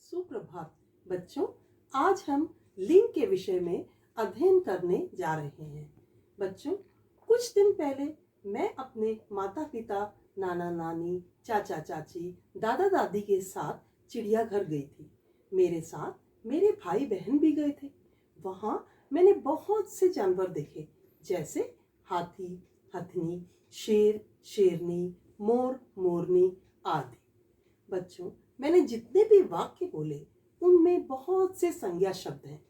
सुप्रभात बच्चों, आज हम लिंग के विषय में अध्ययन करने जा रहे हैं। बच्चों, कुछ दिन पहले मैं अपने माता पिता, नाना नानी, चाचा चाची, दादा दादी के साथ चिड़ियाघर गई थी। मेरे साथ मेरे भाई बहन भी गए थे। वहाँ मैंने बहुत से जानवर देखे, जैसे हाथी, हथनी, शेर, शेरनी, मोर, मोरनी आदि। बच्चों, मैंने जितने भी वाक्य बोले उनमें बहुत से संज्ञा शब्द हैं।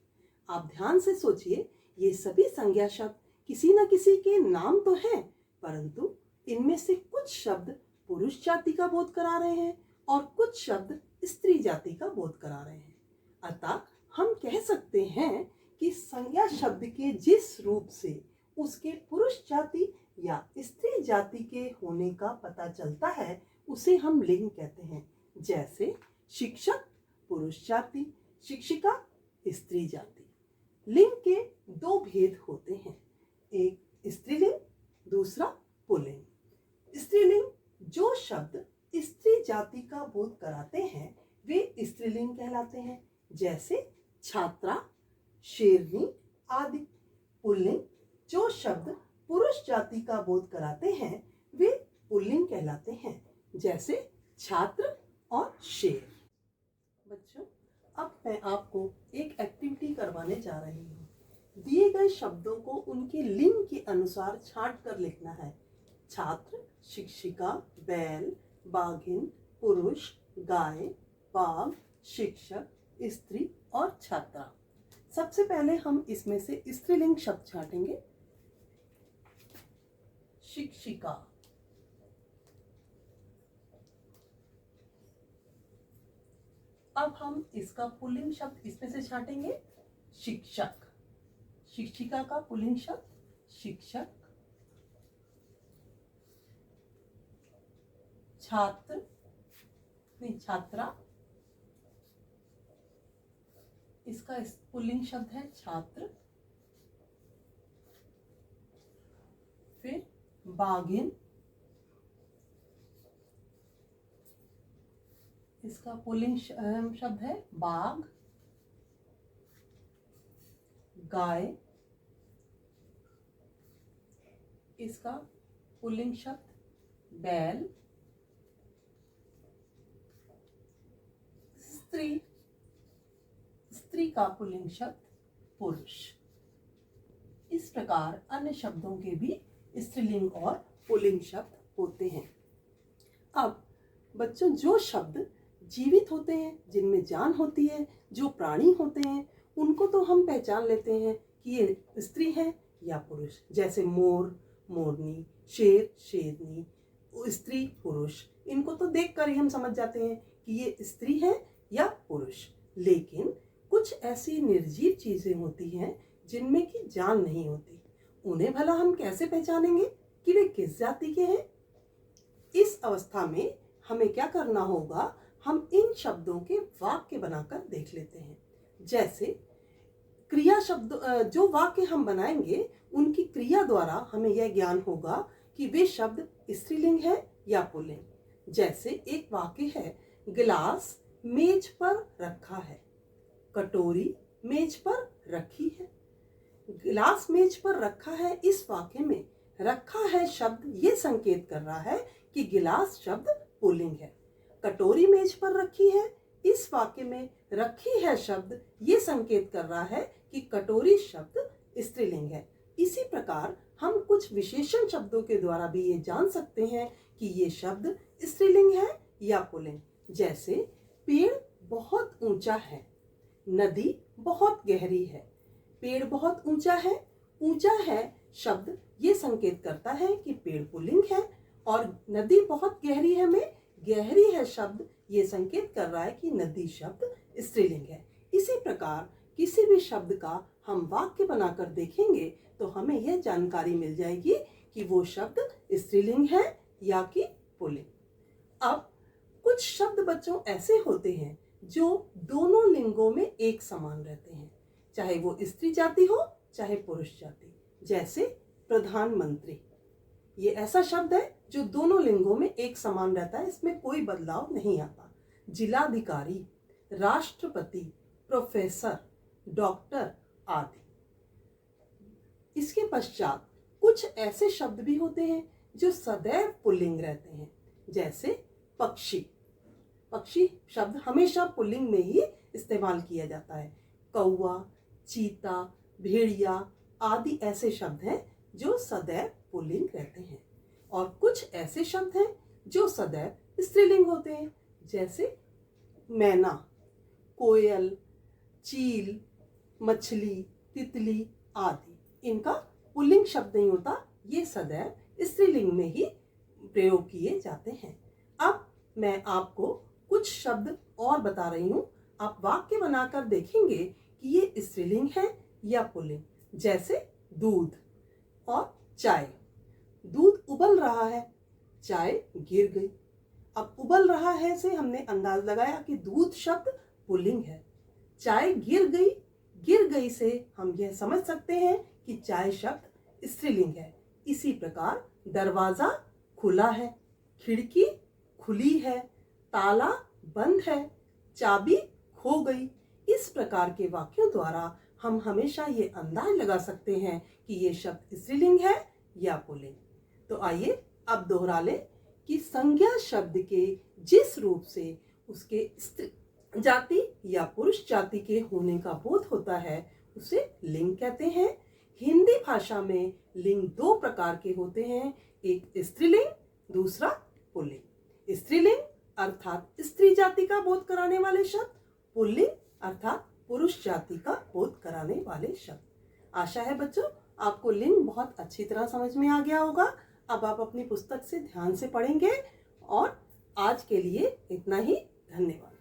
आप ध्यान से सोचिए, ये सभी संज्ञा शब्द किसी न किसी के नाम तो हैं, परंतु इनमें से कुछ शब्द पुरुष जाति का बोध करा रहे हैं और कुछ शब्द स्त्री जाति का बोध करा रहे हैं। अतः हम कह सकते हैं कि संज्ञा शब्द के जिस रूप से उसके पुरुष जाति या स्त्री जाति के होने का पता चलता है, उसे हम लिंग कहते हैं। जैसे शिक्षक पुरुष जाति, शिक्षिका स्त्री जाति। लिंग के दो भेद होते हैं, एक स्त्रीलिंग, दूसरा पुल्लिंग। स्त्रीलिंग जो शब्द स्त्री जाति का बोध कराते हैं वे स्त्रीलिंग कहलाते हैं, जैसे छात्रा, शेरनी आदि। पुल्लिंग जो शब्द पुरुष जाति का बोध कराते हैं वे पुल्लिंग कहलाते हैं, जैसे छात्र और शेर। बच्चों, अब मैं आपको एक एक्टिविटी करवाने जा रही हूँ। दिए गए शब्दों को उनके लिंग के अनुसार छांट कर लिखना है। छात्र, शिक्षिका, बैल, बाघिन, पुरुष, गाय, बाघ, शिक्षक, स्त्री और छात्रा। सबसे पहले हम इसमें से स्त्रीलिंग शब्द छांटेंगे। शिक्षिका, अब हम इसका पुल्लिंग शब्द इसमें से छांटेंगे। शिक्षक, शिक्षिका का पुल्लिंग शब्द शिक्षक। छात्र नहीं, छात्रा, इसका पुल्लिंग शब्द है छात्र। फिर बाघिन, इसका पुल्लिंग शब्द है बाघ। गाय, इसका पुल्लिंग शब्द बैल। स्त्री, स्त्री का पुल्लिंग शब्द पुरुष। इस प्रकार अन्य शब्दों के भी स्त्रीलिंग और पुल्लिंग शब्द होते हैं। अब बच्चों, जो शब्द जीवित होते हैं, जिनमें जान होती है, जो प्राणी होते हैं, उनको तो हम पहचान लेते हैं कि ये स्त्री है या पुरुष। जैसे मोर, मोरनी, शेर, शेरनी, स्त्री, पुरुष। इनको तो देखकर ही हम समझ जाते हैं कि ये स्त्री है या पुरुष। लेकिन कुछ ऐसी निर्जीव चीजें होती हैं जिनमें की जान नहीं होती। उन्हें भला हम कैसे पहचानेंगे कि वे किस जाति के हैं? इस अवस्था में हमें क्या करना होगा, हम इन शब्दों के वाक्य बनाकर देख लेते हैं। जैसे क्रिया शब्द, जो वाक्य हम बनाएंगे उनकी क्रिया द्वारा हमें यह ज्ञान होगा कि वे शब्द स्त्रीलिंग है या पुल्लिंग। जैसे एक वाक्य है, गिलास मेज पर रखा है, कटोरी मेज पर रखी है। गिलास मेज पर रखा है, इस वाक्य में रखा है शब्द ये संकेत कर रहा है कि गिलास शब्द पुल्लिंग है। कटोरी मेज पर रखी है, इस वाक्य में रखी है शब्द ये संकेत कर रहा है कि कटोरी शब्द स्त्रीलिंग है। इसी प्रकार हम कुछ विशेषण शब्दों के द्वारा भी ये जान सकते हैं कि ये शब्द स्त्रीलिंग है या पुल्लिंग। जैसे पेड़ बहुत ऊंचा है, नदी बहुत गहरी है। पेड़ बहुत ऊंचा है, ऊंचा है शब्द ये संकेत करता है कि पेड़ पुल्लिंग है, और नदी बहुत गहरी है में गहरी है शब्द ये संकेत कर रहा है कि नदी शब्द स्त्रीलिंग है। इसी प्रकार किसी भी शब्द का हम वाक्य बनाकर देखेंगे तो हमें यह जानकारी मिल जाएगी कि वो शब्द स्त्रीलिंग है या कि पुल्लिंग। अब कुछ शब्द बच्चों ऐसे होते हैं जो दोनों लिंगों में एक समान रहते हैं, चाहे वो स्त्री जाति हो चाहे पुरुष जाति। जैसे प्रधानमंत्री, ये ऐसा शब्द है जो दोनों लिंगों में एक समान रहता है, इसमें कोई बदलाव नहीं आता। जिलाधिकारी, राष्ट्रपति, प्रोफेसर, डॉक्टर आदि। इसके पश्चात कुछ ऐसे शब्द भी होते हैं जो सदैव पुल्लिंग रहते हैं, जैसे पक्षी। पक्षी शब्द हमेशा पुल्लिंग में ही इस्तेमाल किया जाता है। कौवा, चीता, भेड़िया आदि ऐसे शब्द हैं जो सदैव पुल्लिंग रहते हैं। और कुछ ऐसे शब्द हैं जो सदैव स्त्रीलिंग होते हैं, जैसे मैना, कोयल, चील, मछली, तितली आदि। इनका पुल्लिंग शब्द नहीं होता, ये सदैव स्त्रीलिंग में ही प्रयोग किए जाते हैं। अब मैं आपको कुछ शब्द और बता रही हूँ, आप वाक्य बनाकर देखेंगे कि ये स्त्रीलिंग है या पुल्लिंग। जैसे दूध और चाय। दूध उबल रहा है, चाय गिर गई। अब उबल रहा है से हमने अंदाज लगाया कि दूध शब्द पुल्लिंग है। चाय गिर गई से हम यह समझ सकते हैं कि चाय शब्द स्त्रीलिंग है। इसी प्रकार दरवाजा खुला है, खिड़की खुली है, ताला बंद है, चाबी खो गई। इस प्रकार के वाक्यों द्वारा हम हमेशा ये अंदाज लगा सकते हैं कि ये शब्द स्त्रीलिंग है या पुल्लिंग। तो आइए अब दोहरा लें कि संज्ञा शब्द के जिस रूप से उसके स्त्री जाति या पुरुष जाति के होने का बोध होता है उसे लिंग कहते हैं। हिंदी भाषा में लिंग दो प्रकार के होते हैं, एक स्त्रीलिंग, दूसरा पुल्लिंग। स्त्रीलिंग अर्थात स्त्री जाति का बोध कराने वाले शब्द, पुल्लिंग अर्थात पुरुष जाति का बोध कराने वाले शब्द। आशा है बच्चों आपको लिंग बहुत अच्छी तरह समझ में आ गया होगा। अब आप अपनी पुस्तक से ध्यान से पढ़ेंगे और आज के लिए इतना ही। धन्यवाद।